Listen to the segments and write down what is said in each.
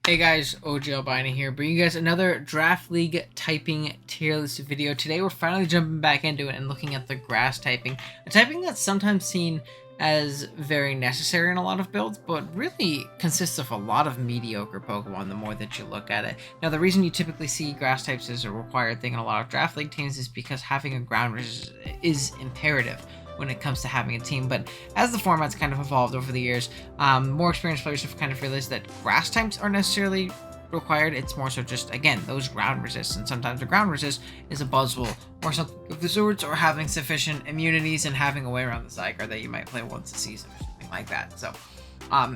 Hey guys, OGalbina here, bringing you guys another Draft League typing tier list video. Today we're finally jumping back into it and looking at the grass typing. A typing that's sometimes seen as very necessary in a lot of builds, but really consists of a lot of mediocre Pokemon the more that you look at it. Now the reason you typically see grass types as a required thing in a lot of Draft League teams is because having a ground resist is imperative when it comes to having a team. But as the format's kind of evolved over the years, more experienced players have kind of realized that grass types aren't necessarily required. It's more so just, again, those ground resists, and sometimes the ground resist is a Buzzwole or something of the sorts, or having sufficient immunities and having a way around the side guard that you might play once a season or something like that. So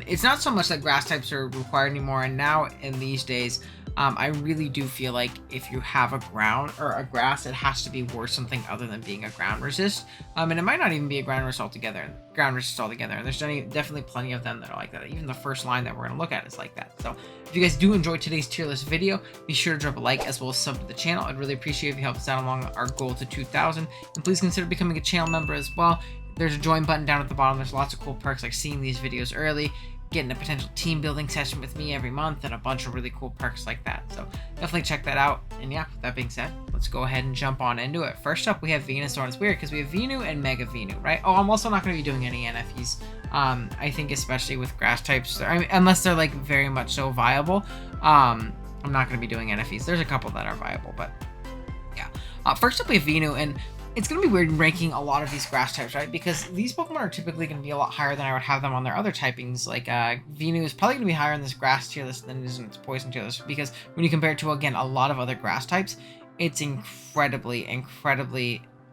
it's not so much that grass types are required anymore, and now in these days, I really do feel like if you have a ground or a grass, it has to be worth something other than being a ground resist. And it might not even be a ground resist altogether. And there's definitely plenty of them that are like that. Even the first line that we're going to look at is like that. So if you guys do enjoy today's tier list video, be sure to drop a like as well as sub to the channel. I'd really appreciate if you help us out along our goal to 2,000. And please consider becoming a channel member as well. There's a join button down at the bottom. There's lots of cool perks like seeing these videos early, getting a potential team building session with me every month, and a bunch of really cool perks like that. So definitely check that out. And yeah, with that being said, let's go ahead and jump on into it. First up, we have Venusaur, and it's weird because we have Venu and Mega Venu, right? Oh, I'm also not going to be doing any NFEs. I think especially with grass types, I mean, unless they're like very much so viable, I'm not going to be doing NFEs. There's a couple that are viable, but yeah. First up, we have Venu, and it's going to be weird ranking a lot of these grass types, right? Because these Pokemon are typically going to be a lot higher than I would have them on their other typings. Like, Venu is probably going to be higher in this grass tier list than it is in its poison tier list. Because when you compare it to, again, a lot of other grass types, it's incredibly, it's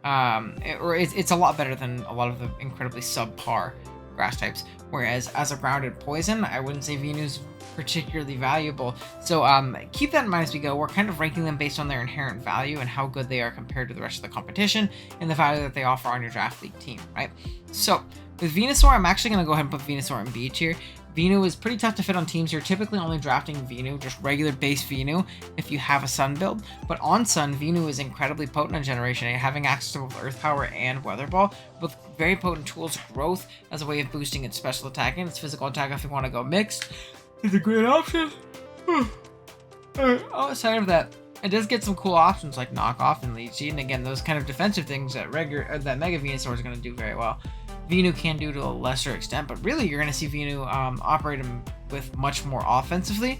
a lot better than a lot of the incredibly subpar grass types. Whereas as a grounded poison, I wouldn't say Venu's particularly valuable. So keep that in mind as we go. We're kind of ranking them based on their inherent value and how good they are compared to the rest of the competition and the value that they offer on your draft league team, right? So with Venusaur, I'm actually going to go ahead and put Venusaur in B tier. Venu is pretty tough to fit on teams. You're typically only drafting Venu, just regular base Venu, if you have a Sun build. But on Sun, Venu is incredibly potent in Generation A, having access to both Earth Power and Weather Ball, with very potent tools. Growth as a way of boosting its special attack and its physical attack if you want to go mixed. It's a great option. Outside of that, it does get some cool options like Knockoff and Leech Seed, and again, those kind of defensive things that that Mega Venusaur is going to do very well. Venu can do to a lesser extent, but really you're going to see Venu operate him with much more offensively.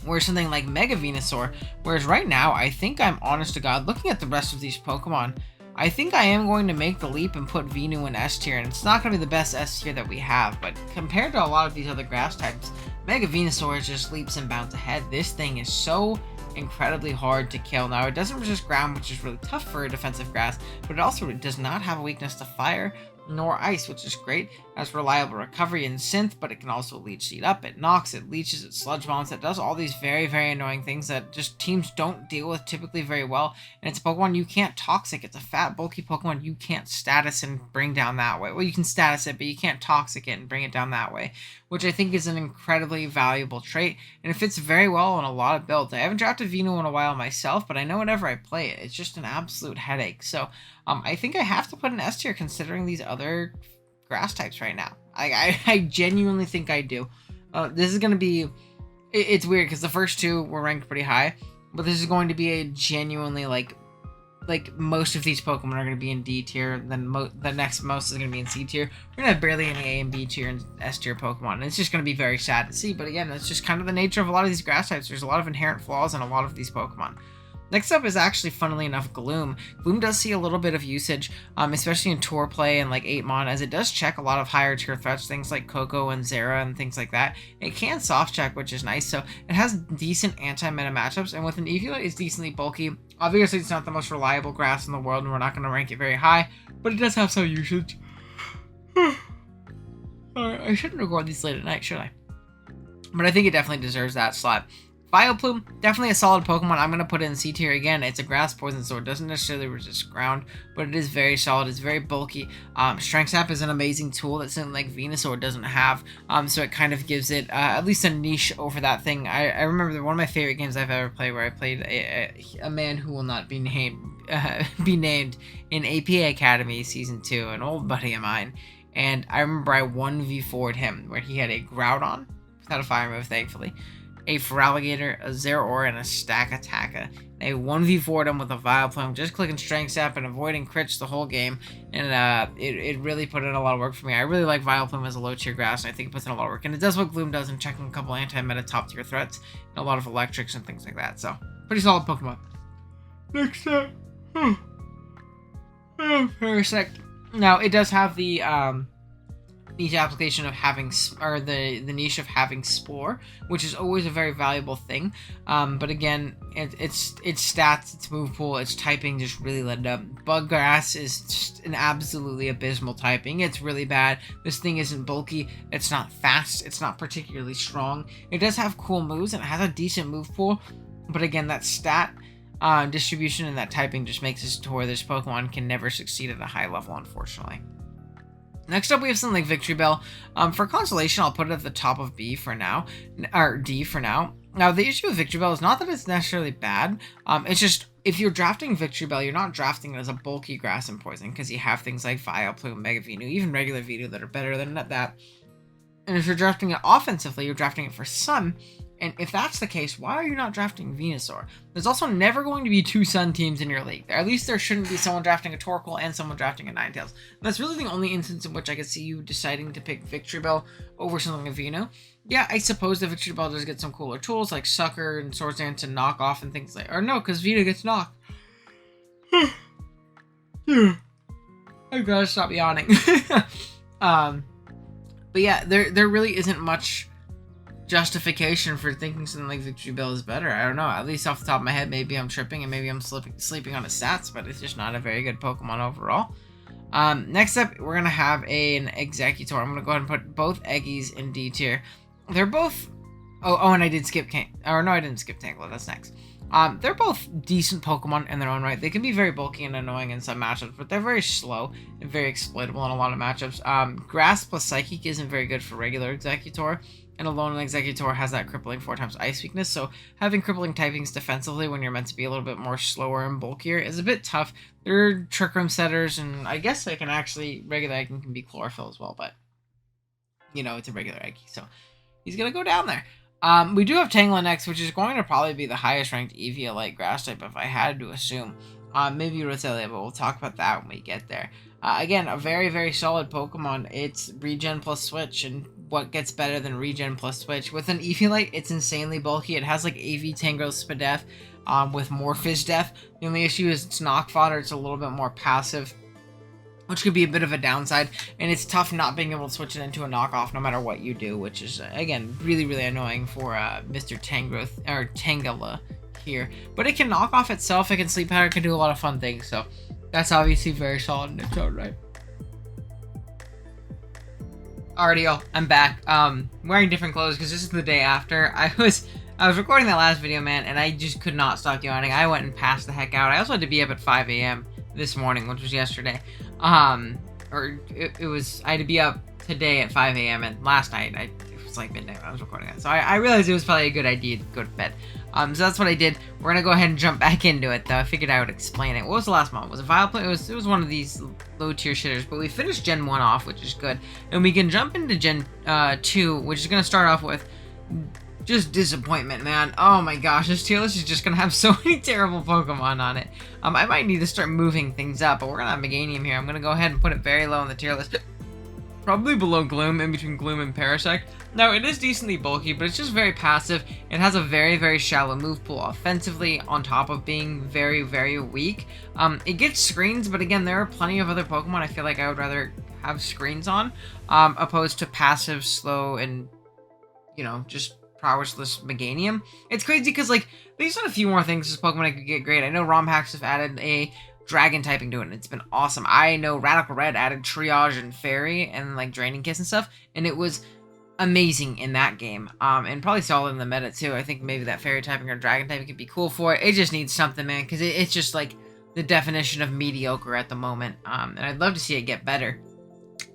Whereas something like Mega Venusaur, whereas right now, I think I'm honest to God, looking at the rest of these Pokemon, I think I am going to make the leap and put Venu in S tier, and it's not going to be the best S tier that we have, but compared to a lot of these other grass types, Mega Venusaur just leaps and bounds ahead. This thing is so incredibly hard to kill. Now, it doesn't resist ground, which is really tough for a defensive grass, but it also does not have a weakness to fire nor ice, which is great. It has reliable recovery and synth, but it can also leech seed up. It knocks, it leeches, it sludge bombs. It does all these very, very annoying things that just teams don't deal with typically very well. And it's a Pokemon you can't toxic. It's a fat, bulky Pokemon you can't status and bring down that way. Well, you can status it, but you can't toxic it and bring it down that way, which I think is an incredibly valuable trait. And it fits very well in a lot of builds. I haven't drafted Venu in a while myself, but I know whenever I play it, it's just an absolute headache. So I think I have to put an S tier considering these other grass types right now. I genuinely think I do. This is going to be... It's weird because the first two were ranked pretty high, but this is going to be a genuinely, like most of these Pokemon are going to be in D tier, then the next most is going to be in C tier. We're going to have barely any A and B tier and S tier Pokemon, and it's just going to be very sad to see. But again, that's just kind of the nature of a lot of these grass types. There's a lot of inherent flaws in a lot of these Pokemon. Next up is actually, funnily enough, Gloom. Gloom does see a little bit of usage, especially in tour play and like 8-mon, as it does check a lot of higher tier threats, things like Coco and Zera and things like that. It can soft check, which is nice, so it has decent anti-meta matchups, and with an Eevee, it's decently bulky. Obviously, it's not the most reliable grass in the world, and we're not going to rank it very high, but it does have some usage. I shouldn't record these late at night, should I? But I think it definitely deserves that slot. Vileplume, definitely a solid Pokemon. I'm going to put it in C tier again. It's a grass poison, so it doesn't necessarily resist ground, but it is very solid. It's very bulky. Strength Sap is an amazing tool that something like Venusaur doesn't have, so it kind of gives it at least a niche over that thing. I remember one of my favorite games I've ever played where I played a man who will not be named in APA Academy Season 2, an old buddy of mine, and I remember I 1v4'd him where he had a Groudon without a fire move, thankfully. a Feraligatr, a Zeraora, and a Stack Attacker. They 1v4'd them with a Vileplume, just clicking Strength Sap and avoiding crits the whole game, and it really put in a lot of work for me. I really like Vileplume as a low-tier grass, and I think it puts in a lot of work, and it does what Gloom does in checking a couple anti-meta top-tier threats, and a lot of electrics and things like that, so pretty solid Pokemon. Next up, Parasect. Now, it does have the niche application of having, or the niche of having Spore, which is always a very valuable thing. But again, its stats, its move pool, its typing just really let it up. Bug Grass is just an absolutely abysmal typing. It's really bad. This thing isn't bulky. It's not fast. It's not particularly strong. It does have cool moves and it has a decent move pool. But again, that stat distribution and that typing just makes it to where this Pokemon can never succeed at a high level, unfortunately. Next up, we have something like Victory Bell. For consolation, I'll put it at the top of B for now, or D for now. Now, the issue with Victory Bell is not that it's necessarily bad. It's just, if you're drafting Victory Bell, you're not drafting it as a bulky grass and poison, because you have things like Vileplume, Mega Venu, even regular Venu that are better than that. And if you're drafting it offensively, you're drafting it for Sun. And if that's the case, why are you not drafting Venusaur? There's also never going to be 2 Sun teams in your league. At least there shouldn't be someone drafting a Torkoal and someone drafting a Ninetales. That's really the only instance in which I could see you deciding to pick Victory Bell over something like Venu. Yeah, I suppose the Victory Bell does get some cooler tools like Sucker and Swords Dance to knock off and things like... Or no, because Venu gets knocked. I gotta stop yawning. But yeah, there really isn't much justification for thinking something like Victory Bell is better. I don't know. At least off the top of my head, maybe I'm tripping and maybe I'm sleeping on its stats, but it's just not a very good Pokemon overall. Next up, we're going to have an Executor. I'm going to go ahead and put both Eggies in D tier. They're both... Oh, and I did skip... I didn't skip Tangler. That's next. They're both decent Pokemon in their own right. They can be very bulky and annoying in some matchups, but they're very slow and very exploitable in a lot of matchups. Grass plus Psychic isn't very good for regular Executor. And alone an Executor has that crippling 4x ice weakness, so having crippling typings defensively when you're meant to be a little bit more slower and bulkier is a bit tough. They're Trick Room setters, and I guess they can actually, regular Egg can be Chlorophyll as well, but, you know, it's a regular Egg, so he's going to go down there. We do have Tanglin X, which is going to probably be the highest ranked Eevee-like grass type if I had to assume. Maybe Rosalia, but we'll talk about that when we get there. Again, a very, very solid Pokemon. It's Regen plus Switch, and what gets better than Regen plus Switch? With an Eevee-like, it's insanely bulky. It has like AV Tangrowth Spadef with more Fizz Def. The only issue is it's knock fodder. It's a little bit more passive, which could be a bit of a downside, and it's tough not being able to switch it into a knockoff no matter what you do, which is, again, really, really annoying for Mr. Tangrowth, or Tangela here. But it can knock off itself, it can sleep powder, it can do a lot of fun things, so that's obviously very solid in its own right. Alrighty, y'all, I'm back. Wearing different clothes because this is the day after. I was recording that last video, man, and I just could not stop yawning. I went and passed the heck out. I also had to be up at 5 a.m. this morning, which was yesterday. I had to be up today at 5 a.m. and last night, it was like midnight when I was recording that. So I realized it was probably a good idea to go to bed. So that's what I did. We're gonna go ahead and jump back into it, though. I figured I would explain it. What was the last one? Was it Vileplume? It was one of these low tier shitters, but we finished Gen 1 off, which is good. And we can jump into Gen 2, which is gonna start off with just disappointment, man. Oh my gosh, this tier list is just gonna have so many terrible Pokemon on it. I might need to start moving things up, but we're gonna have Meganium here. I'm gonna go ahead and put it very low on the tier list. Probably below Gloom, in between Gloom and Parasect. Now, it is decently bulky, but it's just very passive. It has a very, very shallow move pool offensively, on top of being very, very weak. It gets screens, but again, there are plenty of other Pokemon I feel like I would rather have screens on, opposed to passive, slow, and, you know, just Prowishless Meganium. It's crazy because, like, there's a few more things this Pokemon could get great. I know ROM hacks have added a Dragon typing to it, and it's been awesome. I know Radical Red added Triage and Fairy and, like, Draining Kiss and stuff, and it was amazing in that game. And probably solid in the meta, too. I think maybe that Fairy typing or Dragon typing could be cool for it. It just needs something, man, because it's just, like, the definition of mediocre at the moment. And I'd love to see it get better.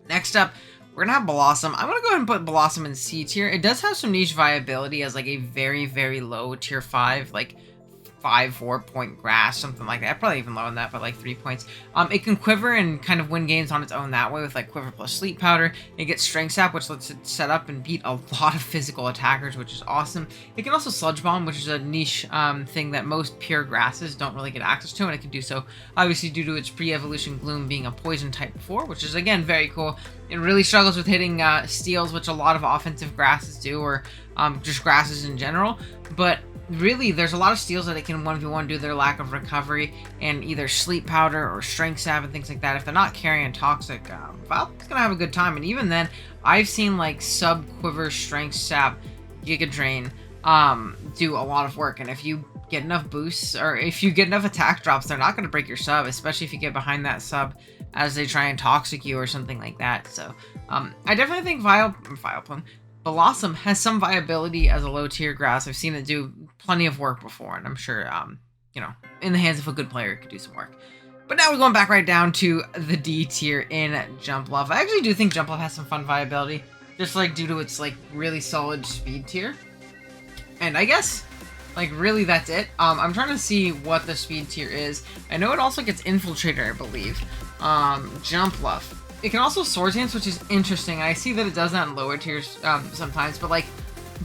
Next up, we're gonna have Blossom. I'm gonna go ahead and put Blossom in C tier. It does have some niche viability as like a very, very low tier 5, like 4 point grass, something like that. Probably even lower than that, but like 3 points. It can quiver and kind of win games on its own that way with like quiver plus sleep powder. It gets strength sap, which lets it set up and beat a lot of physical attackers, which is awesome. It can also sludge bomb, which is a niche thing that most pure grasses don't really get access to, and it can do so obviously due to its pre-evolution gloom being a poison type before, which is again very cool. It really struggles with hitting steals, which a lot of offensive grasses do, or just grasses in general, but really there's a lot of steals that it can 1v1 due to their lack of recovery and either sleep powder or strength sap and things like that. If they're not carrying toxic, Valve's gonna have a good time. And even then, I've seen like sub quiver strength sap Giga Drain do a lot of work, and if you get enough boosts or if you get enough attack drops, they're not going to break your sub, especially if you get behind that sub as they try and toxic you or something like that. So I definitely think Blossom has some viability as a low tier grass. I've seen it do plenty of work before, and I'm sure you know, in the hands of a good player, it could do some work. But now we're going back right down to the D tier in Jumpluff. I actually do think Jumpluff has some fun viability, just like due to its like really solid speed tier. And I guess like really that's it. I'm trying to see what the speed tier is. I know it also gets Infiltrator, I believe. Jumpluff. It can also Swords Dance, which is interesting. I see that it does that in lower tiers sometimes, but like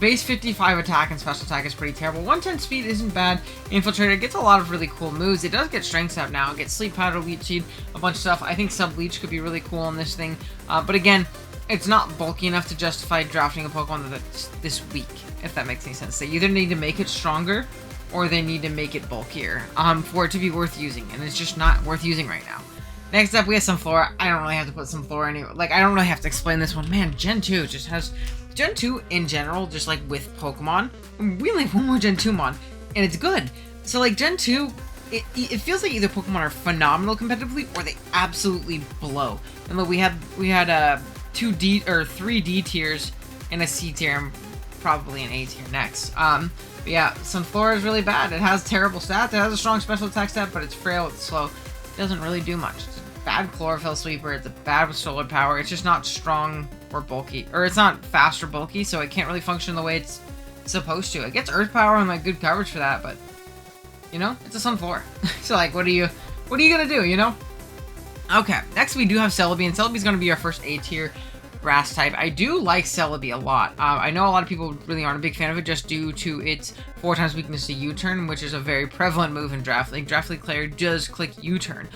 base 55 attack and special attack is pretty terrible. 110 speed isn't bad. Infiltrator gets a lot of really cool moves. It does get Strength Sap now. It gets Sleep Powder, Leech Seed, a bunch of stuff. I think Sub Leech could be really cool on this thing. But again, it's not bulky enough to justify drafting a Pokemon that's this weak, if that makes any sense. They either need to make it stronger or they need to make it bulkier for it to be worth using, and it's just not worth using right now. Next up, we have Sunflora. I don't really have to put Sunflora anywhere. Like, I don't really have to explain this one. Man, Gen 2 just has... Gen 2 in general, just like with Pokemon, we only have one more Gen 2 mon, and it's good. So like Gen 2, it feels like either Pokemon are phenomenal competitively or they absolutely blow. And look, we had 2D or 3D tiers and a C tier and probably an A tier next. But yeah, Sunflora is really bad. It has terrible stats. It has a strong special attack stat, but it's frail, it's slow. It doesn't really do much. It's a bad Chlorophyll Sweeper. It's a bad with Solar Power. It's just not strong or bulky, or it's not fast or bulky, so it can't really function the way it's supposed to. It gets Earth Power and like good coverage for that, but you know, it's a Sunflora. So like, what are you gonna do? You know? Okay, next we do have Celebi, and Celebi is gonna be our first A tier grass type. I do like Celebi a lot. I know a lot of people really aren't a big fan of it just due to its 4x weakness to U-turn, which is a very prevalent move in Draft League. Draft League player does click U-turn.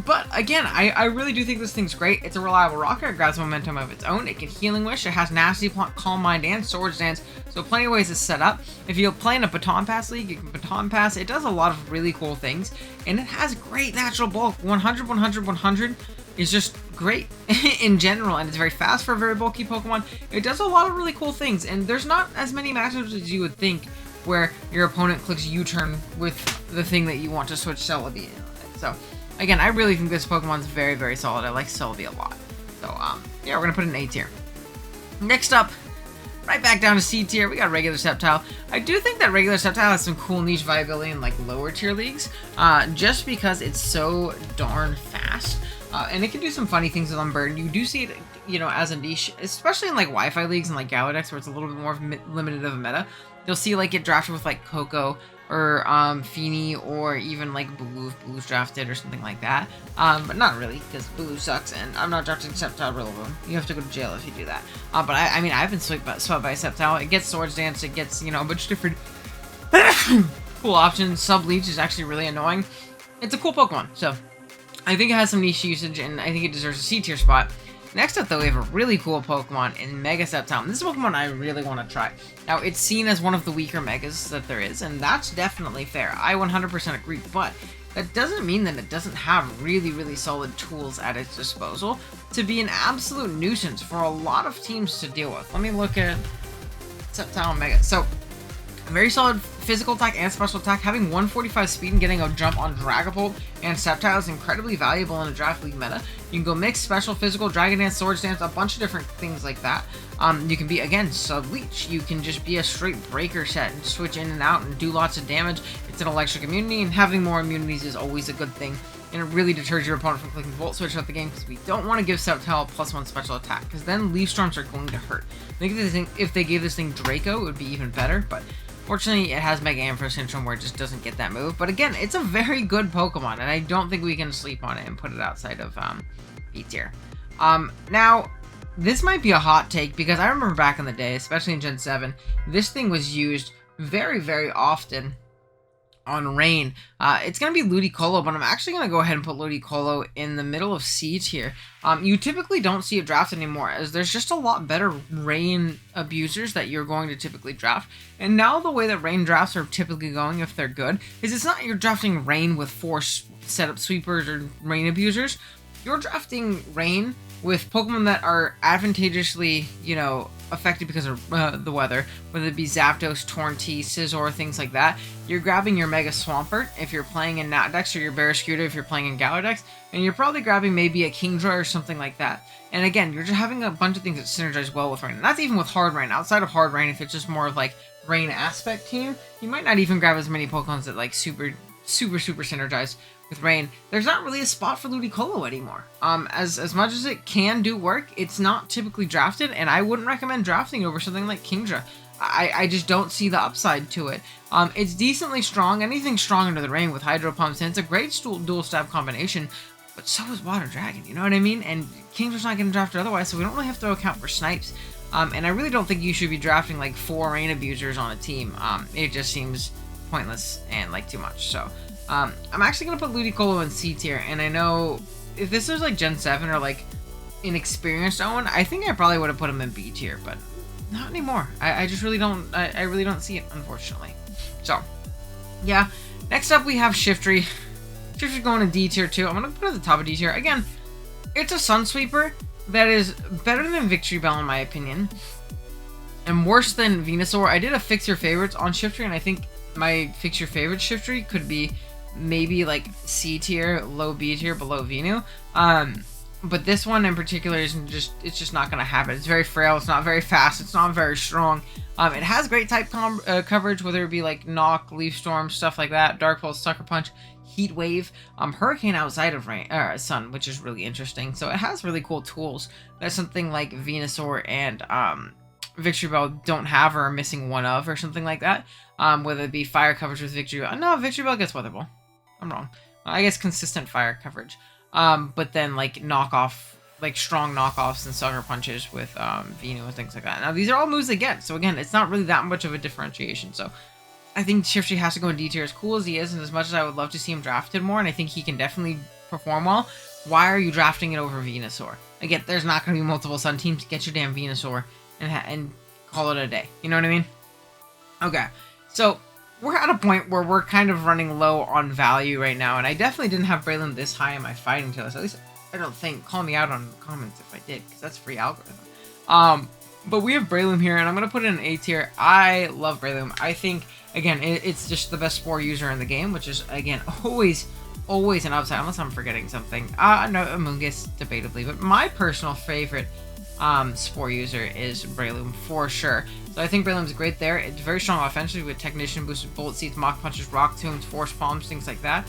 But again, I really do think this thing's great. It's a reliable rocker. It grabs momentum of its own. It can Healing Wish. It has Nasty Plot, Calm Mind, and Swords Dance. So plenty of ways to set up. If you play in a Baton Pass league, you can Baton Pass. It does a lot of really cool things. And it has great natural bulk. 100, 100, 100 is just great in general. And it's very fast for a very bulky Pokemon. It does a lot of really cool things. And there's not as many matchups as you would think where your opponent clicks U-turn with the thing that you want to switch Celebi in. So again, I really think this Pokemon's very, very solid. I like Celebi a lot. So, yeah, we're going to put it in A tier. Next up, right back down to C tier, we got Regular Sceptile. I do think that Regular Sceptile has some cool niche viability in, like, lower tier leagues, just because it's so darn fast. And it can do some funny things with Unburden. You do see it, you know, as a niche, especially in, like, Wi-Fi leagues and, like, Galadex, where it's a little bit more limited of a meta. You'll see, like, it drafted with, like, Coco, or Feeny, or even like Blue's drafted or something like that. But not really, because Blue sucks, and I'm not drafting Sceptile Rillaboom. You have to go to jail if you do that. But I mean, I've been swept by Sceptile. It gets Swords Dance, it gets, you know, a bunch of different cool options. Sub Leech is actually really annoying. It's a cool Pokemon, so I think it has some niche usage, and I think it deserves a C tier spot. Next up, though, we have a really cool Pokemon in Mega Sceptile. This is a Pokemon I really want to try. Now, it's seen as one of the weaker Megas that there is, and that's definitely fair. I 100% agree, but that doesn't mean that it doesn't have really, really solid tools at its disposal to be an absolute nuisance for a lot of teams to deal with. Let me look at Sceptile and Mega. So, very solid physical attack and special attack. Having 145 speed and getting a jump on Dragapult and Sceptile is incredibly valuable in a Draft League meta. You can go mix special, physical, Dragon Dance, Swords Dance, a bunch of different things like that. You can be, again, Sub-Leech. You can just be a straight breaker set and switch in and out and do lots of damage. It's an electric immunity, and having more immunities is always a good thing. And it really deters your opponent from clicking Volt Switch out the game, because we don't want to give Sceptile a +1 special attack, because then Leaf Storms are going to hurt. I think if they gave this thing Draco, it would be even better, but Fortunately, it has Mega Ampho Syndrome where it just doesn't get that move. But again, it's a very good Pokemon, and I don't think we can sleep on it and put it outside of B tier. Now, this might be a hot take because I remember back in the day, especially in Gen 7, this thing was used very, very often on Rain. It's going to be Ludicolo, but I'm actually going to go ahead and put Ludicolo in the middle of C tier. You typically don't see it draft anymore, as there's just a lot better Rain abusers that you're going to typically draft. And now the way that Rain drafts are typically going, if they're good, is it's not you're drafting Rain with 4 setup sweepers or Rain abusers. You're drafting Rain with Pokemon that are advantageously, affected because of the weather, whether it be Zapdos, Tornti, Scizor, things like that. You're grabbing your Mega Swampert if you're playing in Natdex, or your Barraskewda if you're playing in Galadex, and you're probably grabbing maybe a Kingdra or something like that. And again, you're just having a bunch of things that synergize well with Rain. And that's even with Hard Rain. Outside of Hard Rain, if it's just more of like Rain aspect team, you might not even grab as many Pokemon that like super synergize with Rain. There's not really a spot for Ludicolo anymore. As much as it can do work, it's not typically drafted, and I wouldn't recommend drafting it over something like Kingdra. I just don't see the upside to it. It's decently strong. Anything strong under the Rain with Hydro Pumps, and it's a great dual stab combination, but so is Water Dragon, you know what I mean? And Kingdra's not getting drafted otherwise, so we don't really have to account for snipes. And I really don't think you should be drafting like 4 Rain abusers on a team. It just seems pointless and like too much. So I'm actually gonna put Ludicolo in C tier, and I know if this was like Gen 7 or like inexperienced Owen, I think I probably would have put him in B tier, but not anymore. I just really don't. I really don't see it, unfortunately. So yeah, next up we have Shiftry. Shiftry's going to D tier too. I'm gonna put it at the top of D tier again. It's a Sunsweeper that is better than Victory Bell in my opinion, and worse than Venusaur. I did a Fix Your Favorites on Shiftry, and I think my Fix Your Favorite Shiftry could be maybe like C tier, low B tier, below Venu. But this one in particular isn't just, it's just not going to happen. It's very frail, it's not very fast, it's not very strong. It has great type coverage, whether it be like Knock, Leaf Storm, stuff like that, Dark Pulse, Sucker Punch, Heat Wave, Hurricane outside of Sun, which is really interesting. So it has really cool tools. That's something like Venusaur and Victory Bell don't have or are missing one of, or something like that. Whether it be fire coverage with Victory Bell. No, Victory Bell gets Weather Ball. I'm wrong. I guess consistent fire coverage. But then like knockoff, like strong knockoffs and sucker punches with Venu and things like that. Now these are all moves they get, so again, it's not really that much of a differentiation. So I think Shiftry has to go in D tier. As cool as he is, and as much as I would love to see him drafted more, and I think he can definitely perform well, why are you drafting it over Venusaur? Again, there's not going to be multiple Sun teams. Get your damn Venusaur and call it a day. You know what I mean? Okay, so we're at a point where we're kind of running low on value right now, and I definitely didn't have Breloom this high in my fighting list. At least I don't think. Call me out on the comments if I did, because that's free algorithm. But we have Breloom here, and I'm going to put it in A tier. I love Breloom. I think, again, it's just the best Spore user in the game, which is, again, always an upside, unless I'm forgetting something. No, Amoonguss, debatably, but my personal favorite Spore user is Breloom, for sure. So I think Breloom's great there. It's very strong offensively with Technician, Boosted Bullet Seeds, Mach Punches, Rock Tombs, Force Palms, things like that.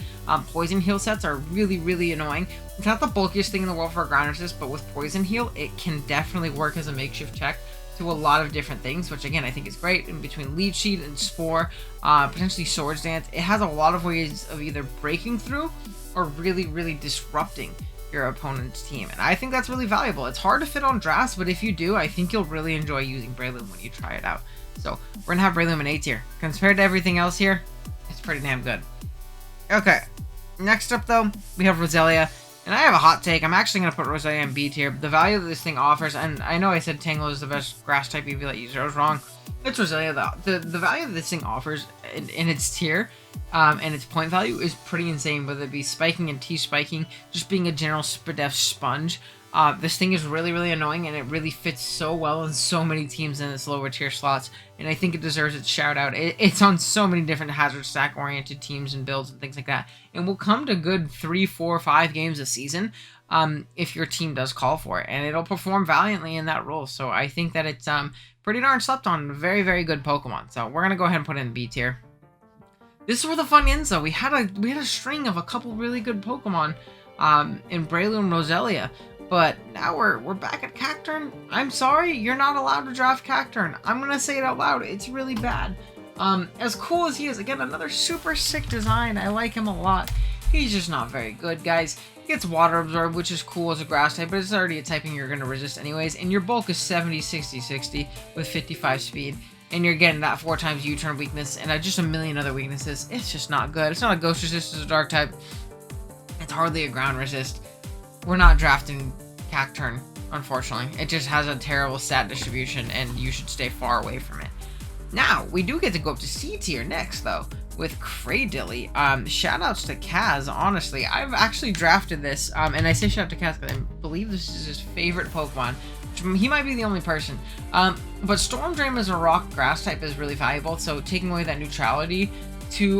Poison Heal sets are really, really annoying. It's not the bulkiest thing in the world for a ground resist, but with Poison Heal, it can definitely work as a makeshift tech to a lot of different things, which again, I think is great. In between Leech Seed and Spore, potentially Swords Dance, it has a lot of ways of either breaking through or really, really disrupting your opponent's team, and I think that's really valuable. It's hard to fit on drafts, but if you do, I think you'll really enjoy using Breloom when you try it out. So we're gonna have Breloom in A tier. Compared to everything else here, it's pretty damn good. Okay, next up though, we have Rosalia, and I have a hot take. I'm actually gonna put Rosalia in B tier. The value that this thing offers, and I know I said Tangle is the best grass type EV user. I was wrong. It's Rosalia though. The value that this thing offers in its tier, and its point value is pretty insane, whether it be spiking and T-spiking, just being a general Spadef sponge. This thing is really, really annoying, and it really fits so well in so many teams in its lower tier slots, and I think it deserves its shout out. It's on so many different hazard stack oriented teams and builds and things like that, and will come to good 3, 4, 5 games a season if your team does call for it, and it'll perform valiantly in that role. So I think that it's pretty darn slept on. Very, very good Pokemon. So we're gonna go ahead and put it in B tier. This is where the fun ends, though. We had a string of a couple really good Pokemon in Breloom and Rosalia, but now we're back at Cacturne. I'm sorry, you're not allowed to draft Cacturne. I'm gonna say it out loud. It's really bad. As cool as he is, again, another super sick design. I like him a lot. He's just not very good, guys. He gets Water Absorb, which is cool as a grass type, but it's already a typing you're going to resist anyways. And your bulk is 70, 60, 60 with 55 speed. And you're getting that 4 times U-turn weakness and just a million other weaknesses. It's just not good. It's not a ghost resist, it's a dark type. It's hardly a ground resist. We're not drafting Cacturn, unfortunately. It just has a terrible stat distribution, and you should stay far away from it. Now, we do get to go up to C tier next, though, with Cradilly. Shoutouts to Kaz, honestly. I've actually drafted this, and I say shout out to Kaz because I believe this is his favorite Pokemon. He might be the only person. But Storm Drain as a rock grass type is really valuable, so taking away that neutrality to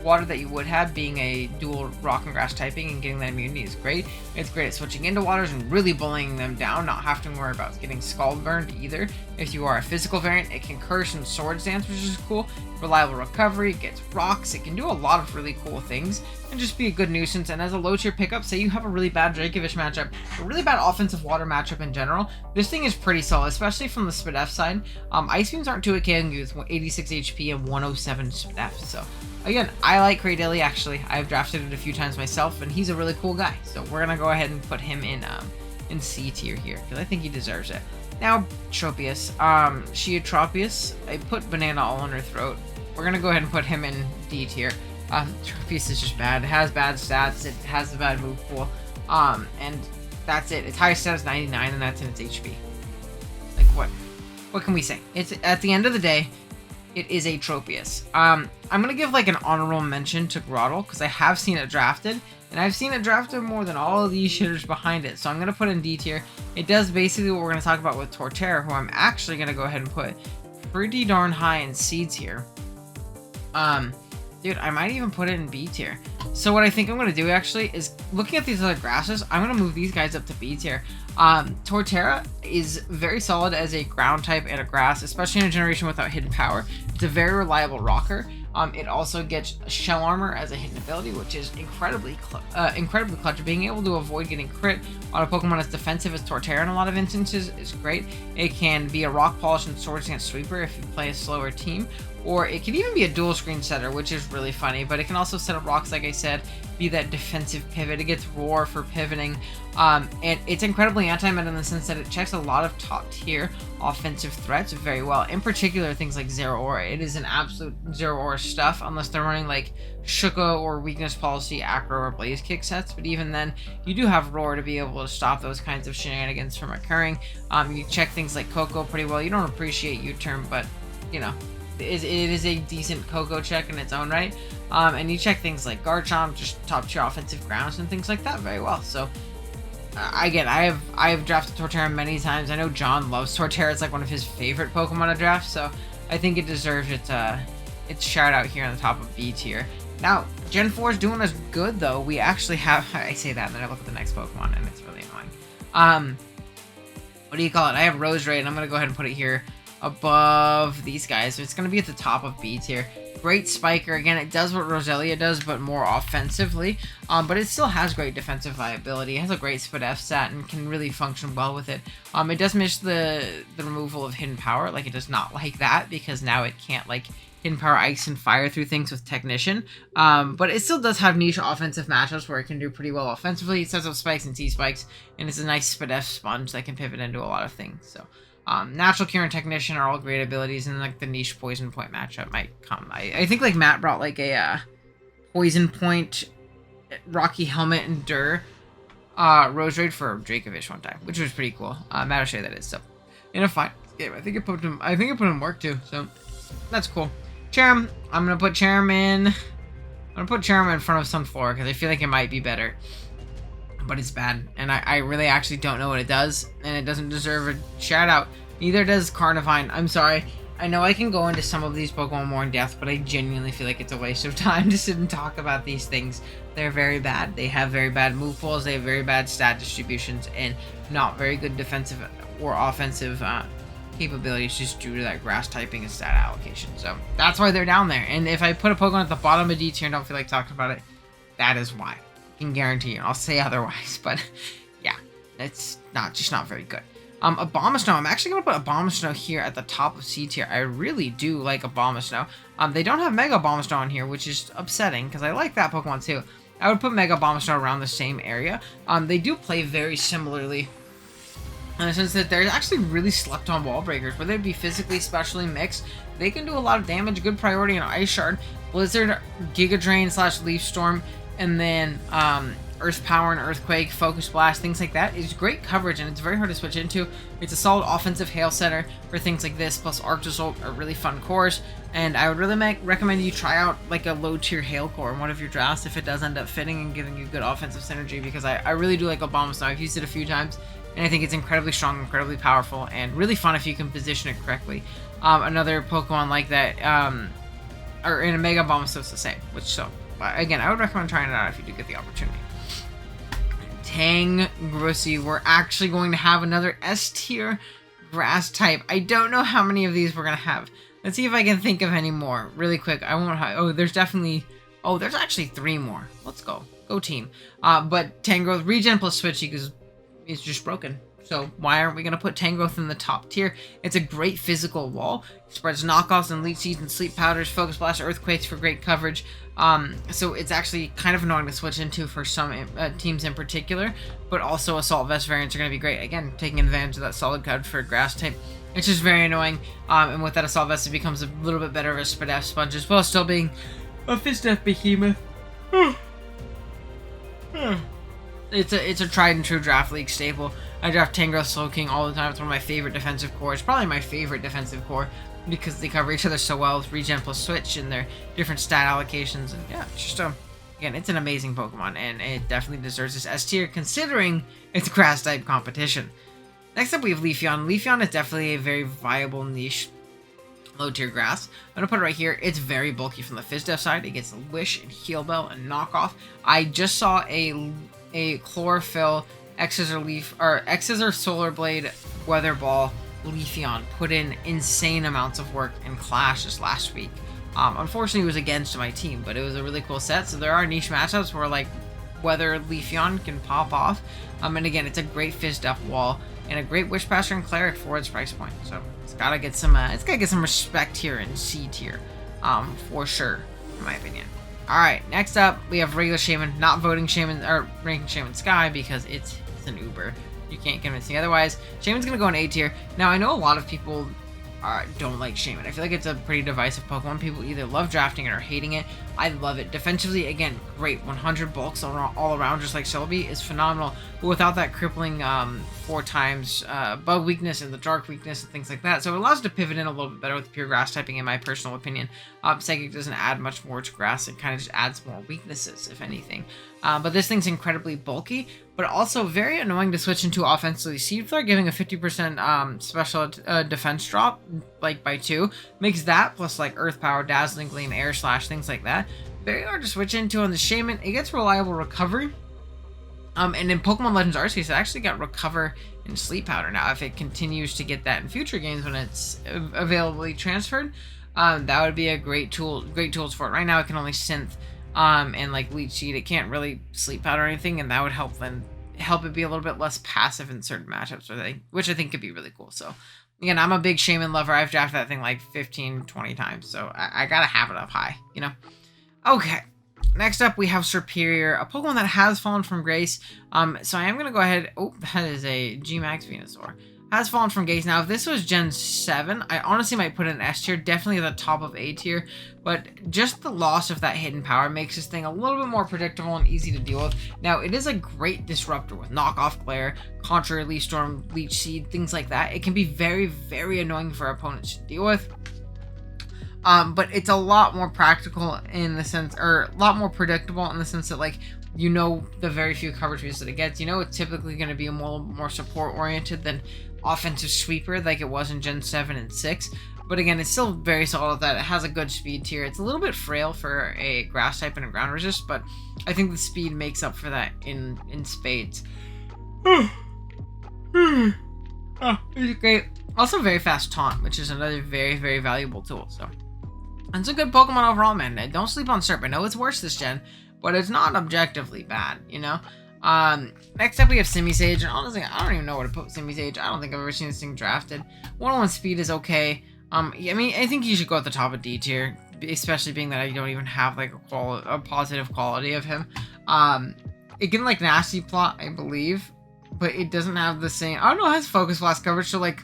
water that you would have, being a dual rock and grass typing and getting that immunity is great. It's great at switching into waters and really bullying them down, not having to worry about getting scald burned either. If you are a physical variant, it can curse and swords dance, which is cool. Reliable recovery, it gets rocks, it can do a lot of really cool things and just be a good nuisance. And as a low tier pickup, say you have a really bad Dracovish matchup, a really bad offensive water matchup in general, this thing is pretty solid, especially from the Spadef side. Ice Beams aren't too okay with 86 HP and 107 Spadef, so again, I like Cradilly actually. I've drafted it a few times myself, and he's a really cool guy. So we're gonna go ahead and put him in C tier here because I think he deserves it. Now, Tropius. Tropius. I put Banana all on her throat. We're gonna go ahead and put him in D tier. Tropius is just bad. It has bad stats. It has a bad move pool. And that's it. Its highest stat is 99, and that's in its HP. Like what can we say? It's at the end of the day, it is a Tropius. I'm gonna give like an honorable mention to Grottle because I have seen it drafted, and I've seen it drafted more than all of these shitters behind it. So I'm gonna put in D tier. It does basically what we're gonna talk about with Torterra, who I'm actually gonna go ahead and put pretty darn high in seeds here. Dude, I might even put it in B tier. So what I think I'm gonna do actually is, looking at these other grasses, I'm gonna move these guys up to B tier. Torterra is very solid as a ground type and a grass, especially in a generation without hidden power. It's a very reliable rocker. It also gets shell armor as a hidden ability, which is incredibly clutch. Being able to avoid getting crit on a Pokemon as defensive as Torterra in a lot of instances is great. It can be a rock polish and swords dance sweeper if you play a slower team, or it can even be a dual screen setter, which is really funny. But it can also set up rocks, like I said, be that defensive pivot. It gets roar for pivoting, and it's incredibly anti-meta in the sense that it checks a lot of top tier offensive threats very well. In particular, things like Zero Aura. It is an absolute Zero Aura stuff, unless they're running like Shuka or Weakness Policy, Acro, or Blaze Kick sets. But even then, you do have Roar to be able to stop those kinds of shenanigans from occurring. You check things like Coco pretty well. You don't appreciate U-turn, but you know, it is a decent Coco check in its own right. And you check things like Garchomp, just top tier offensive grounds and things like that very well. So again, I have drafted Torterra many times. I know John loves Torterra. It's like one of his favorite Pokemon to draft. So I think it deserves its shout out here on the top of B tier. Now, Gen 4 is doing us good though. We actually have, I say that and then I look at the next Pokemon and it's really annoying. What do you call it? I have Roserade, and I'm gonna go ahead and put it here above these guys. So it's going to be at the top of B tier. Great spiker. Again, it does what Rosalia does, but more offensively. But it still has great defensive viability. It has a great Spadef stat and can really function well with it. It does miss the removal of hidden power. Like, it does not like that because now it can't like hidden power ice and fire through things with Technician. But it still does have niche offensive matchups where it can do pretty well offensively. It sets up spikes and T-spikes, and it's a nice Spadef sponge that can pivot into a lot of things. So Natural Cure and Technician are all great abilities, and like the niche Poison Point matchup might come. I think like Matt brought like a Poison Point, Rocky Helmet, and Roserade for Dracovish one time, which was pretty cool. Matt will show you that is. So in a fine game, I think it put him work too. So that's cool. Cherim, I'm gonna put Cherim in. I'm gonna put Cherim in front of Sunflora because I feel like it might be better. But it's bad, and I really actually don't know what it does, and it doesn't deserve a shout out. Neither does Carnivine. I'm sorry. I know I can go into some of these Pokemon more in depth, but I genuinely feel like it's a waste of time to sit and talk about these things. They're very bad. They have very bad move pools, they have very bad stat distributions, and not very good defensive or offensive capabilities just due to that grass typing and stat allocation. So that's why they're down there. And if I put a Pokemon at the bottom of D tier and don't feel like talking about it, that is why. I can guarantee you. I'll say otherwise, but yeah, it's just not very good. Abomasnow, I'm actually going to put Abomasnow here at the top of C tier. I really do like Abomasnow. They don't have Mega Abomasnow on here, which is upsetting, because I like that Pokemon too. I would put Mega Abomasnow around the same area. They do play very similarly, in the sense that they're actually really slept on wall breakers, whether it be physically, specially mixed. They can do a lot of damage, good priority on Ice Shard, Blizzard, Giga Drain / Leaf Storm, and then Earth Power and Earthquake, Focus Blast, things like that. It's great coverage, and it's very hard to switch into. It's a solid offensive hail setter for things like this, plus Arctozolt are really fun cores, and I would really recommend you try out like a low tier hail core in one of your drafts if it does end up fitting and giving you good offensive synergy, because I really do like Abomasnow. I've used it a few times, and I think it's incredibly strong, incredibly powerful, and really fun if you can position it correctly. Another Pokemon like that, or in a Mega Abomasnow, it's the same, which, so, again, I would recommend trying it out if you do get the opportunity. Tangrussi, we're actually going to have another S tier grass type. I don't know how many of these we're going to have. Let's see if I can think of any more really quick. I won't have, oh, there's definitely, oh, there's actually 3 more. Let's go. Go team. But Tangrowth, regen plus switchy, because it's just broken. So why aren't we going to put Tangrowth in the top tier? It's a great physical wall. It spreads knockoffs and leech seeds and sleep powders, focus blast, earthquakes for great coverage. So it's actually kind of annoying to switch into for some teams in particular, but also Assault Vest variants are going to be great. Again, taking advantage of that solid coverage for a grass type. It's just very annoying. And with that Assault Vest, it becomes a little bit better of a Spadef Sponge as well, still being a Fistef Behemoth. It's a tried and true draft league staple. I draft Tangrowth Slowking all the time. It's one of my favorite defensive cores. Probably my favorite defensive core, because they cover each other so well with regen plus switch and their different stat allocations. And yeah, it's just again, it's an amazing Pokemon, and it definitely deserves this S tier considering it's grass type competition. Next up, we have Leafeon. Leafeon is definitely a very viable niche low tier grass. I'm gonna put it right here. It's very bulky from the Fizdef side. It gets Wish and Heal Bell and Knockoff. I just saw a Chlorophyll X-Scissor Solar Blade Weather Ball Leafeon put in insane amounts of work in Clash this last week. Unfortunately, it was against my team, but it was a really cool set. So there are niche matchups where like Weather Leafeon can pop off. And again, it's a great Fizdef wall and a great Wishpasser and Cleric for its price point. So it's gotta get some respect here in C tier, for sure, in my opinion. All right, next up we have regular Shaman. Not voting Shaman or ranking Shaman Sky because it's an Uber. You can't convince me otherwise. Shaman's gonna go in A tier. Now I know a lot of people don't like Shaman. I feel like it's a pretty divisive Pokemon. People either love drafting it or hating it. I love it. Defensively, again, great. 100 bulks all around, just like Celebi, is phenomenal. But without that crippling 4 times bug weakness and the dark weakness and things like that. So it allows it to pivot in a little bit better with pure grass typing, in my personal opinion. Psychic doesn't add much more to grass. It kind of just adds more weaknesses, if anything. But this thing's incredibly bulky, but also very annoying to switch into offensively. Seed Flare giving a 50% special defense drop, like by 2, makes that plus like Earth Power, Dazzling Gleam, Air Slash, things like that very hard to switch into on the Shaman. It gets reliable recovery. And in Pokemon Legends Arceus, it actually got Recover and Sleep Powder. Now, if it continues to get that in future games when it's availably transferred, that would be a great tools for it. Right now, it can only Synth and like Leech Seed. It can't really Sleep Powder or anything, and that would help it be a little bit less passive in certain matchups, which I think could be really cool. So, again, I'm a big Shaman lover. I've drafted that thing like 15, 20 times, so I gotta have it up high, you know? Okay. Next up, we have Superior, a Pokemon that has fallen from grace. So I am going to go ahead. Oh, that is a G-Max Venusaur. Has fallen from grace. Now, if this was Gen 7, I honestly might put it in S tier, definitely at the top of A tier. But just the loss of that hidden power makes this thing a little bit more predictable and easy to deal with. Now, it is a great disruptor with Knockoff Glare, Contra, Leaf Storm, Leech Seed, things like that. It can be very, very annoying for opponents to deal with. But it's a lot more practical in the sense, or a lot more predictable in the sense that, like, you know the very few coverage views that it gets. You know it's typically going to be more support-oriented than offensive sweeper like it was in Gen 7 and 6. But again, it's still very solid at that. It has a good speed tier. It's a little bit frail for a grass type and a ground resist, but I think the speed makes up for that in spades. Oh, it's great. Also very fast taunt, which is another very, very valuable tool. So it's a good Pokemon overall, man. Don't sleep on Serp. I know it's worse this gen, but it's not objectively bad, you know? Next up we have Simisage, and honestly, I don't even know where to put Simisage. I don't think I've ever seen this thing drafted. 101 speed is okay. I mean, I think you should go at the top of D tier, especially being that I don't even have like a positive quality of him. It can like Nasty Plot, I believe, but it doesn't have the same. I don't know, it has Focus Blast coverage, so like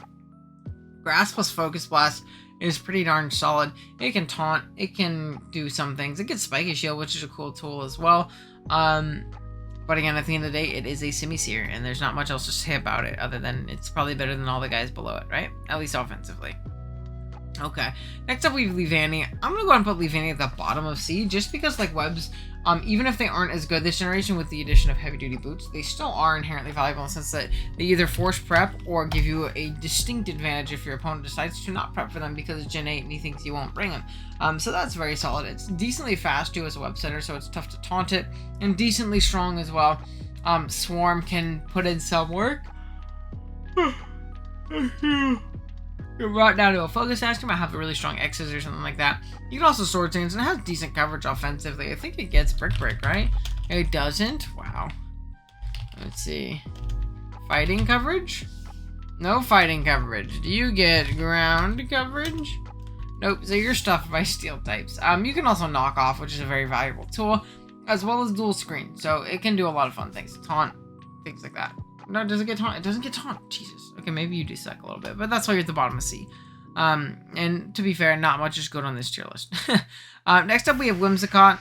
Grass plus Focus Blast is pretty darn solid. It can taunt, it can do some things. It gets Spiky Shield, which is a cool tool as well. But again, at the end of the day, it is a Simisear, and there's not much else to say about it other than it's probably better than all the guys below it, right? At least offensively. Okay, next up we have Leafeon. I'm going to go ahead and put Leafeon at the bottom of C, just because, like, webs, even if they aren't as good this generation with the addition of heavy-duty boots, they still are inherently valuable in the sense that they either force prep or give you a distinct advantage if your opponent decides to not prep for them because it's Gen 8 and he thinks you won't bring them. So that's very solid. It's decently fast, too, as a web setter, so it's tough to taunt it, and decently strong as well. Swarm can put in some work. You're brought down to a focus ask, you might have a really strong X's or something like that. You can also Sword Dance, and it has decent coverage offensively. I think it gets Brick, right? It doesn't? Wow. Let's see. Fighting coverage? No fighting coverage. Do you get ground coverage? Nope, so you're stuffed by steel types. You can also knock off, which is a very valuable tool, as well as dual screen. So it can do a lot of fun things. Taunt, things like that. No, does it get taunt? It doesn't get taunt. Jesus. Okay, maybe you do suck a little bit, but that's why you're at the bottom of C. And to be fair, not much is good on this tier list. Next up, we have Whimsicott.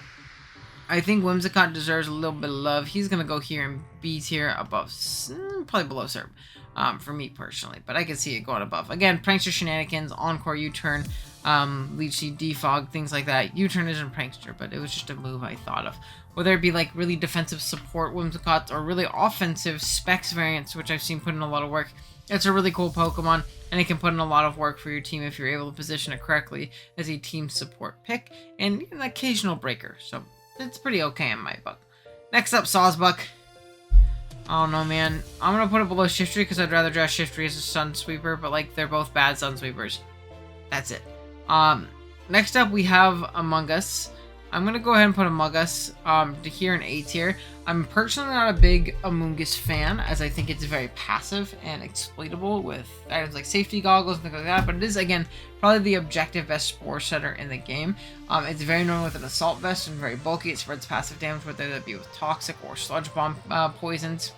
I think Whimsicott deserves a little bit of love. He's going to go here in B tier above, probably below Serb, for me personally, but I can see it going above. Again, Prankster Shenanigans, Encore U-Turn, Leech Seed, Defog, things like that. U-Turn isn't Prankster, but it was just a move I thought of. Whether it be like really defensive support Whimsicott or really offensive Specs variants, which I've seen put in a lot of work. It's a really cool Pokemon, and it can put in a lot of work for your team if you're able to position it correctly as a team support pick and an occasional breaker. So it's pretty okay in my book. Next up, Sawsbuck. I don't know, man. I'm going to put it below Shiftry because I'd rather draft Shiftry as a Sun Sweeper, but like they're both bad Sun Sweepers. That's it. Next up, we have Among Us. I'm going to go ahead and put Among Us to here in A tier. I'm personally not a big Among Us fan, as I think it's very passive and exploitable with items like safety goggles and things like that, but it is, again, probably the objective best Spore setter in the game. It's very known with an Assault Vest and very bulky. It spreads passive damage, whether that be with Toxic or Sludge Bomb poisons.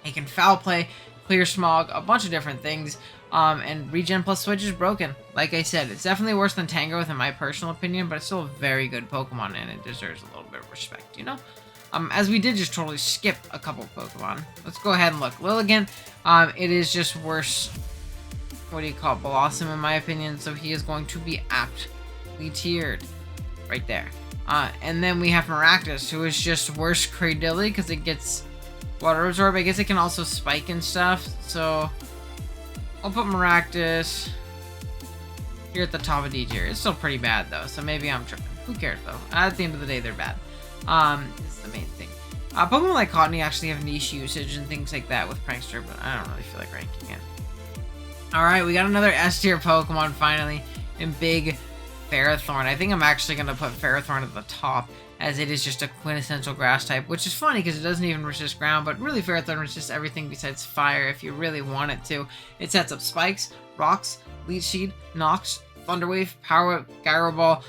It can Foul Play, Clear Smog, a bunch of different things. And Regen plus Switch is broken. Like I said, it's definitely worse than Tangrowth in my personal opinion, but it's still a very good Pokemon, and it deserves a little bit of respect, you know? As we did just totally skip a couple Pokemon. Let's go ahead and look. Lilligant, it is just worse, what do you call it, Blossom in my opinion, so he is going to be aptly tiered. Right there. And then we have Maractus, who is just worse Cradilly, because it gets Water Absorb. I guess it can also Spike and stuff, so I'll put Maractus here at the top of D tier. It's still pretty bad, though, so maybe I'm tripping. Who cares, though? At the end of the day, they're bad. Is the main thing. Pokemon like Cottony actually have niche usage and things like that with Prankster, but I don't really feel like ranking it. Alright, we got another S tier Pokemon, finally, in Big Ferrothorn. I think I'm actually going to put Ferrothorn at the top, as it is just a quintessential grass type, which is funny because it doesn't even resist ground, but really Ferrothorn resists everything besides fire if you really want it to. It sets up Spikes, Rocks, Leech Seed, Knocks, Thunderwave, Power Whip, Gyro Ball.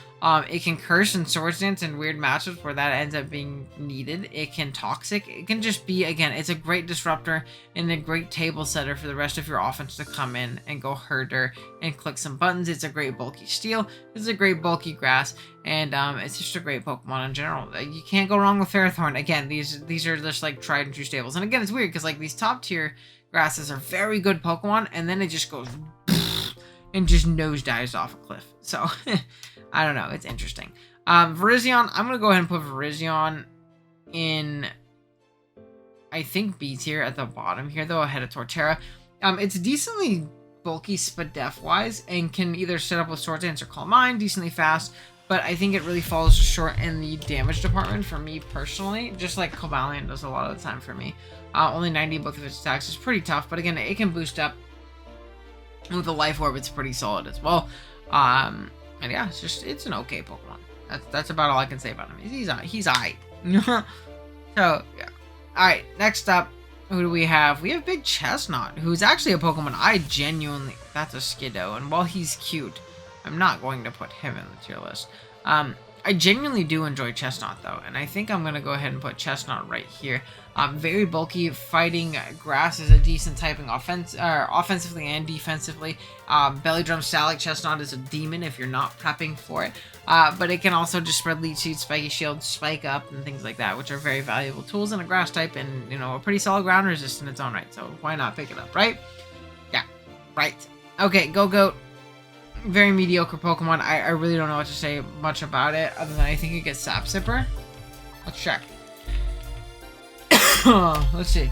It can Curse and Swords Dance in weird matchups where that ends up being needed. It can Toxic. It can just be, again, it's a great disruptor and a great table setter for the rest of your offense to come in and go herder and click some buttons. It's a great bulky Steel. It's a great bulky Grass. And it's just a great Pokemon in general. You can't go wrong with Ferrothorn. Again, these are just like tried and true staples. And again, it's weird because like these top tier grasses are very good Pokemon, and then it just goes and just nosedives off a cliff. So I don't know. It's interesting. Virizion, I'm going to go ahead and put Virizion in, I think, B tier at the bottom here, though, ahead of Torterra. It's decently bulky Spadef-wise and can either set up with Sword Dance or Calm Mind, decently fast, but I think it really falls short in the damage department for me personally, just like Cobalion does a lot of the time for me. Only 90 in both of its attacks is pretty tough, but again, it can boost up. With a Life Orb, it's pretty solid as well. And yeah, it's an okay Pokemon. That's about all I can say about him. He's aight. So, yeah. Alright, next up, who do we have? We have Big Chestnut, who's actually a Pokemon I genuinely... That's a Skiddo, and while he's cute, I'm not going to put him in the tier list. I genuinely do enjoy Chestnut, though, and I think I'm going to go ahead and put Chestnut right here. Very bulky, fighting grass is a decent typing offensively and defensively. Belly Drum Salic Chestnut is a demon if you're not prepping for it. But it can also just spread Leech Seed, Spiky Shield, Spike Up, and things like that, which are very valuable tools in a grass type and, you know, a pretty solid ground resist in its own right. So why not pick it up, right? Yeah, right. Okay, Go-Goat. Very mediocre Pokemon. I really don't know what to say much about it, other than I think it gets Sap Sipper. Let's check. Let's see.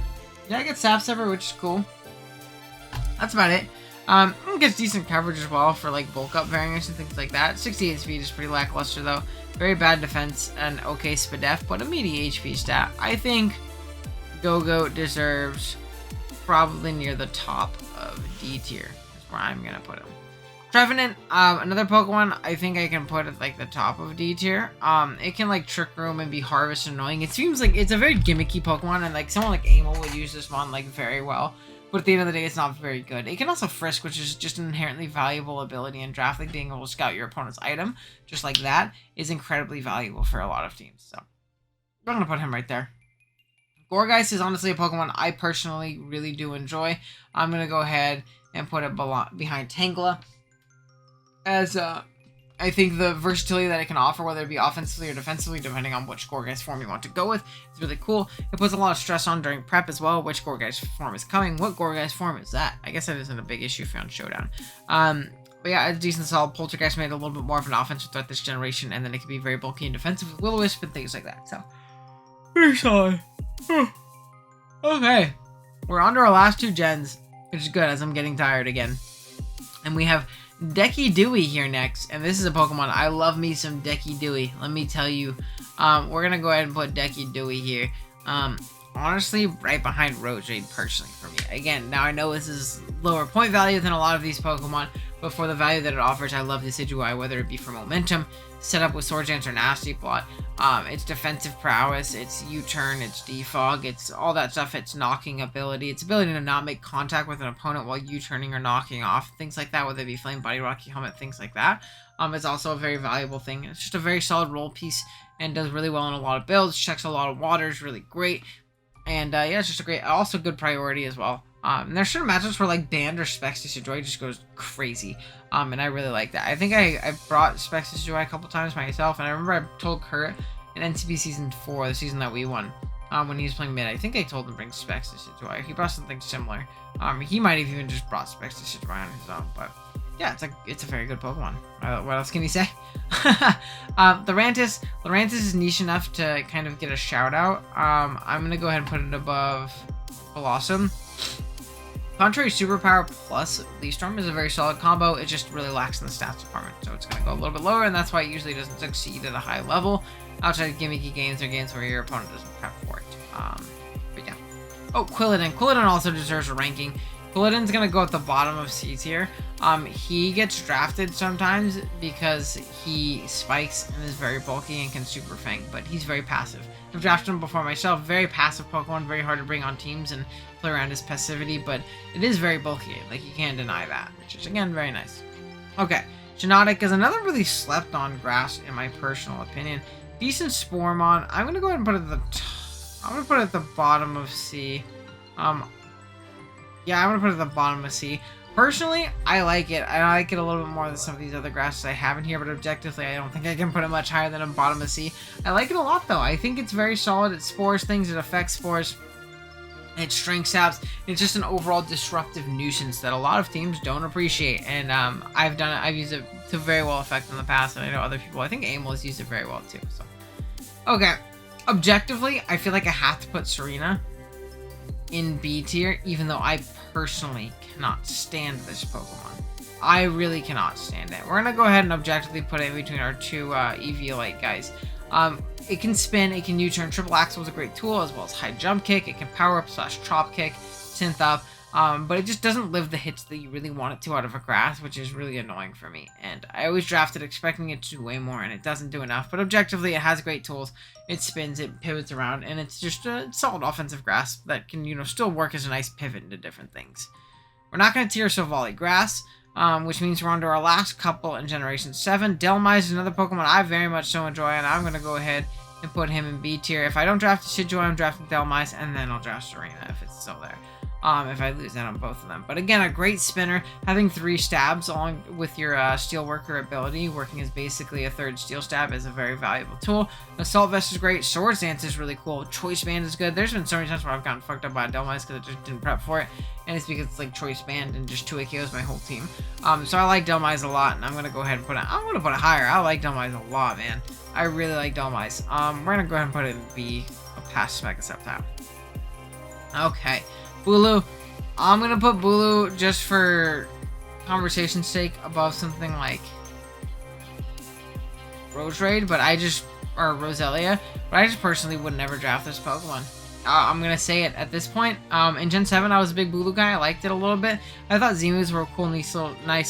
Yeah, I get Sap Sipper, which is cool. That's about it. It gets decent coverage as well for like bulk up variants and things like that. 68 speed is pretty lackluster though. Very bad defense and okay Spadef, but a meaty HP stat. I think Go-Goat deserves probably near the top of D tier. That's where I'm gonna put him. Trevenant, another Pokemon, I think I can put at like the top of D tier. It can like Trick Room and be Harvest annoying. It seems like it's a very gimmicky Pokemon, and like someone like Amel would use this one like very well. But at the end of the day, it's not very good. It can also Frisk, which is just an inherently valuable ability in draft. Like being able to scout your opponent's item, just like that, is incredibly valuable for a lot of teams. So I'm gonna put him right there. Gourgeist is honestly a Pokemon I personally really do enjoy. I'm gonna go ahead and put it behind Tangela. As I think the versatility that it can offer, whether it be offensively or defensively, depending on which Gourgeist form you want to go with, is really cool. It puts a lot of stress on during prep as well. Which Gourgeist form is coming? What Gourgeist form is that? I guess that isn't a big issue for you on Showdown. But yeah, it's decent solid. Poltergeist made a little bit more of an offensive threat this generation, and then it can be very bulky and defensive with Will-O-Wisp and things like that. So, very solid. Okay, we're on to our last two gens, which is good as I'm getting tired again. And we have Decky Dewey here next, and this is a Pokemon I love me some Decky Dewey. Let me tell you, we're gonna go ahead and put Decky Dewey here. Honestly, right behind Rojade personally for me. Again, now I know this is lower point value than a lot of these Pokemon, but for the value that it offers, I love this Decidueye, whether it be for momentum, set up with Sword Dance or Nasty Plot, its defensive prowess, its U-turn, its defog, it's all that stuff, its knocking ability, its ability to not make contact with an opponent while U-turning or knocking off, things like that, whether it be Flame Body, Rocky Helmet, things like that. It's also a very valuable thing. It's just a very solid roll piece and does really well in a lot of builds, checks a lot of waters, really great. And yeah, it's just a great, also good priority as well. And there's certain matchups where like Band or Specs Decidueye just goes crazy. And I really like that. I think I brought Specs Decidueye a couple times myself, and I remember I told Kurt in NCP Season 4, the season that we won, when he was playing mid, I think I told him to bring Specs Decidueye. He brought something similar. He might have even just brought Specs Decidueye on his own, but yeah, it's a very good Pokemon. What else can you say? Lurantis is niche enough to kind of get a shout out. I'm gonna go ahead and put it above Blossom. Contrary Superpower plus Leaf Storm is a very solid combo. It just really lacks in the stats department, so it's gonna go a little bit lower, and that's why it usually doesn't succeed at a high level outside of gimmicky games or games where your opponent doesn't prep for it. But yeah. Oh, Quilladin. Quilladin also deserves a ranking. Quilladin's gonna go at the bottom of C tier. He gets drafted sometimes because he spikes and is very bulky and can Super Fang, but he's very passive. I've drafted him before myself. Very passive Pokemon, very hard to bring on teams and play around his passivity, but it is very bulky. Like, you can't deny that, which is, again, very nice. Okay, Genetic is another really slept on grass, in my personal opinion. Decent Sporemon. I'm gonna go ahead and put it at the bottom of C. Yeah, I'm gonna put it at the bottom of C. Personally, I like it. I like it a little bit more than some of these other grasses I have in here, but objectively, I don't think I can put it much higher than a bottom of C. I like it a lot, though. I think it's very solid. It spores things. It affects spores. It strength saps. It's just an overall disruptive nuisance that a lot of teams don't appreciate, and I've used it to very well effect in the past, and I know other people. I think Amel has used it very well too. So, okay, objectively, I feel like I have to put Serena in B tier, even though I personally cannot stand this Pokemon. I really cannot stand it. We're gonna go ahead and objectively put it in between our two Eviolite guys. It can spin, it can U-turn. Triple Axle is a great tool, as well as high jump kick. It can power up / chop kick, synth up. but it just doesn't live the hits that you really want it to out of a grass, which is really annoying for me. And I always drafted expecting it to do way more, and it doesn't do enough. But objectively, it has great tools. It spins, it pivots around, and it's just a solid offensive grass that can, you know, still work as a nice pivot into different things. We're not going to tier Silvally Grass, which means we're on to our last couple in Generation 7. Delmy is another Pokemon I very much so enjoy, and I'm going to go ahead and put him in B tier. If I don't draft Decidueye, I'm drafting Delmy, and then I'll draft Serena if it's still there. If I lose that on both of them. But again, a great spinner. Having 3 stabs along with your Steel Worker ability, working as basically a 3rd Steel Stab, is a very valuable tool. Assault Vest is great. Swords Dance is really cool. Choice Band is good. There's been so many times where I've gotten fucked up by Delmy because I just didn't prep for it. And it's because it's like Choice Band and just 2 AKOs my whole team. So I like Delmy a lot, and I'm going to go ahead and put it... I'm going to put it higher. I like Delmy a lot, man. I really like Delmy. We're going to go ahead and put it in B, past Mega Sceptile. Okay. Bulu. I'm going to put Bulu just for conversation's sake above something like Roserade, or Rosalia, but I just personally would never draft this Pokemon. I'm going to say it at this point. In Gen 7, I was a big Bulu guy. I liked it a little bit. I thought Zemus were a cool, nice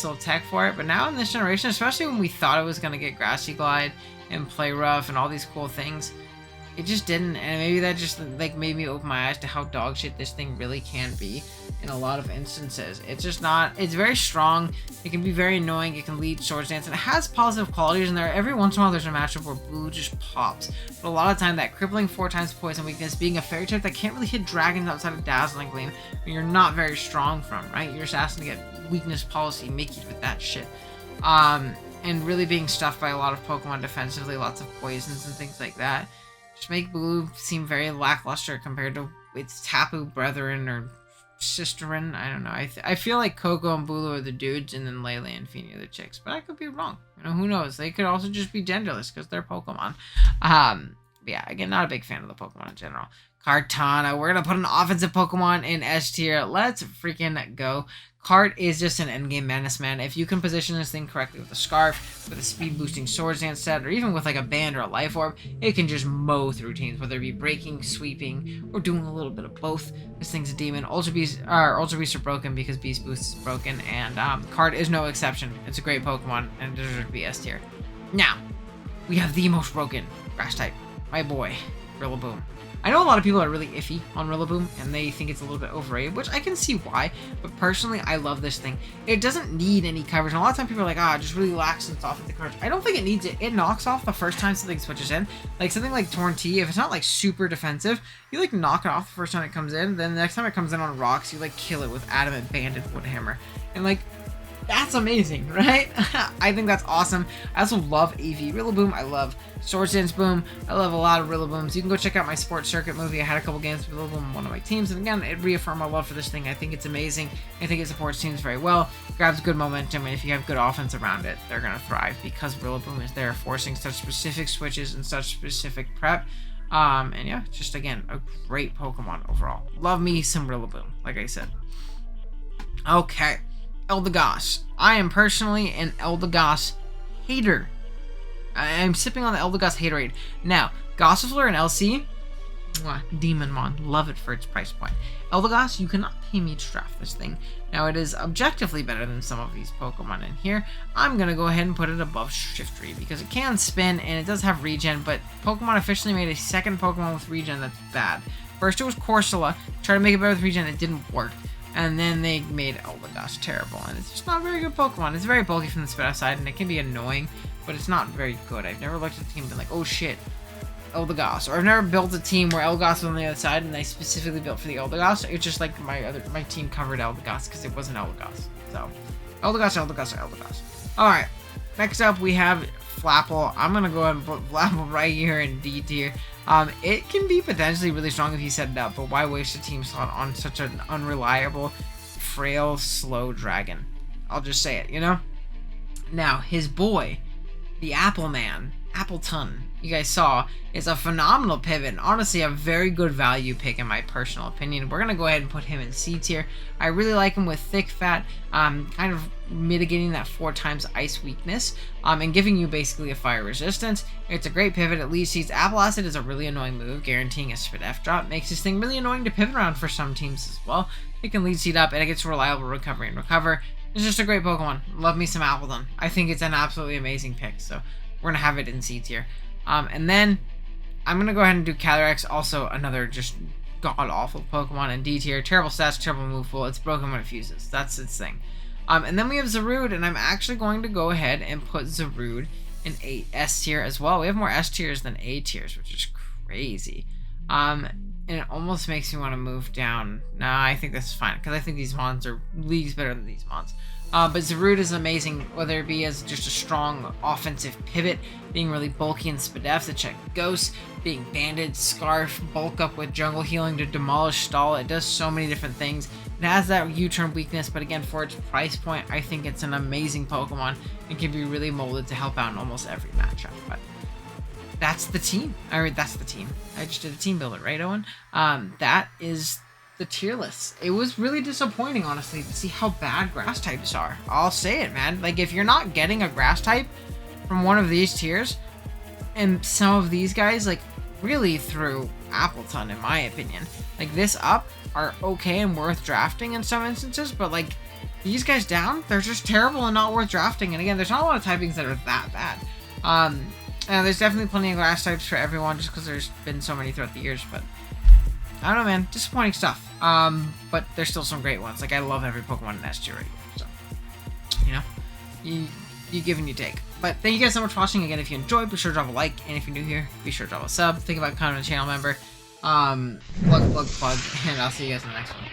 little tech for it, but now in this generation, especially when we thought it was going to get Grassy Glide and Play Rough and all these cool things, it just didn't, and maybe that just like made me open my eyes to how dog shit this thing really can be in a lot of instances. It's just not, it's very strong, it can be very annoying, it can lead Swords Dance, and it has positive qualities in there. Every once in a while there's a matchup where Blue just pops, but a lot of time that crippling 4 times poison weakness, being a fairy type that can't really hit dragons outside of Dazzling Gleam, you're not very strong from, right? You're just asking to get weakness policy, make you with that shit. And really being stuffed by a lot of Pokemon defensively, lots of poisons and things like that. Just make Blue seem very lackluster compared to its Tapu brethren or sisterin. I don't know. I feel like Coco and Bulu are the dudes, and then Lele and Feeny are the chicks. But I could be wrong. You know, who knows? They could also just be genderless because they're Pokemon. Yeah, again, not a big fan of the Pokemon in general. Kartana. We're going to put an offensive Pokemon in S tier. Let's freaking go. Cart is just an endgame menace, man. If you can position this thing correctly with a Scarf, with a speed boosting Swords Dance set, or even with like a Band or a Life Orb, it can just mow through teams, whether it be breaking, sweeping, or doing a little bit of both. This thing's a demon. Ultra Beasts are broken because Beast Boost is broken, and Cart is no exception. It's a great Pokemon, and it deserves to be S tier. Now, we have the most broken Grass type, my boy, Rillaboom. I know a lot of people are really iffy on Rillaboom, and they think it's a little bit overrated, which I can see why, but personally, I love this thing. It doesn't need any coverage, and a lot of times people are like, it just really lacks its offensive coverage. I don't think it needs it. It knocks off the first time something switches in. Like something like Torn T, if it's not like super defensive, you like knock it off the first time it comes in, then the next time it comes in on rocks, you like kill it with Adamant Banded Woodhammer. And like, that's amazing, right? I think that's awesome. I also love AV Rillaboom. I love Swords Dance Boom. I love a lot of Rillabooms. You can go check out my Sports Circuit movie. I had a couple games with Rillaboom on one of my teams. And again, it reaffirmed my love for this thing. I think it's amazing. I think it supports teams very well. Grabs good momentum. And if you have good offense around it, they're going to thrive because Rillaboom is there forcing such specific switches and such specific prep. And yeah, just again, a great Pokemon overall. Love me some Rillaboom, like I said. Okay. Eldegoss. I am personally an Eldegoss hater. I'm sipping on the Eldegoss haterade. Now, Gossifleur and LC, Demonmon, love it for its price point. Eldegoss, you cannot pay me to draft this thing. Now, it is objectively better than some of these Pokemon in here. I'm going to go ahead and put it above Shiftry because it can spin and it does have regen, but Pokemon officially made a second Pokemon with regen that's bad. First, it was Corsola. Tried to make it better with regen, it didn't work. And then they made Eldegoss terrible, and it's just not a very good Pokemon. It's very bulky from the spit outside, and it can be annoying, but it's not very good. I've never looked at the team and been like, oh shit, Eldegoss. Or I've never built a team where Eldegoss was on the other side, and I specifically built for the Eldegoss. It's just like my team covered Eldegoss because it wasn't Eldegoss. So, Eldegoss. Alright, next up we have Flapple. I'm going to go ahead and put Flapple right here in D tier. It can be potentially really strong if you set it up, but why waste a team slot on such an unreliable, frail, slow dragon? I'll just say it, you know? Now, his boy, the Apple Man, Appleton, you guys saw, is a phenomenal pivot, and honestly a very good value pick in my personal opinion. We're going to go ahead and put him in C tier. I really like him with thick fat, kind of mitigating that 4 times ice weakness, and giving you basically a fire resistance. It's a great pivot. It leads seeds. Apple Acid is a really annoying move, guaranteeing a SPDF drop. Makes this thing really annoying to pivot around for some teams as well. It can lead seed up, and it gets reliable recovery and recover. It's just a great Pokemon. Love me some Appleton. I think it's an absolutely amazing pick, so we're going to have it in C tier. And then I'm going to go ahead and do Calyrex, also another just god-awful Pokemon in D tier. Terrible stats, terrible move pool. It's broken when it fuses. That's its thing. And then we have Zarude, and I'm actually going to go ahead and put Zarude in S tier as well. We have more S tiers than A tiers, which is crazy. And it almost makes me want to move down. Nah, I think that's fine, because I think these mons are leagues better than these mons. But Zarude is amazing, whether it be as just a strong offensive pivot, being really bulky and SPDF to check Ghosts, being Banded, Scarf, bulk up with Jungle Healing to demolish Stall. It does so many different things. It has that U-turn weakness, but again, for its price point, I think it's an amazing Pokemon and can be really molded to help out in almost every matchup. But that's the team. That's the team. I just did a team builder, right, Owen? That is the tier list. It was really disappointing, honestly, to see how bad grass types are. I'll say it, man. Like, if you're not getting a grass type from one of these tiers, and some of these guys, like, really through Appleton, in my opinion, like, this up are okay and worth drafting in some instances, but, like, these guys down, they're just terrible and not worth drafting. And again, there's not a lot of typings that are that bad. There's definitely plenty of grass types for everyone, just because there's been so many throughout the years, but I don't know, man. Disappointing stuff. But there's still some great ones. Like, I love every Pokemon in S tier right here. So, you know, you give and you take. But thank you guys so much for watching. Again, if you enjoyed, be sure to drop a like. And if you're new here, be sure to drop a sub. Think about becoming a channel member. Plug, and I'll see you guys in the next one.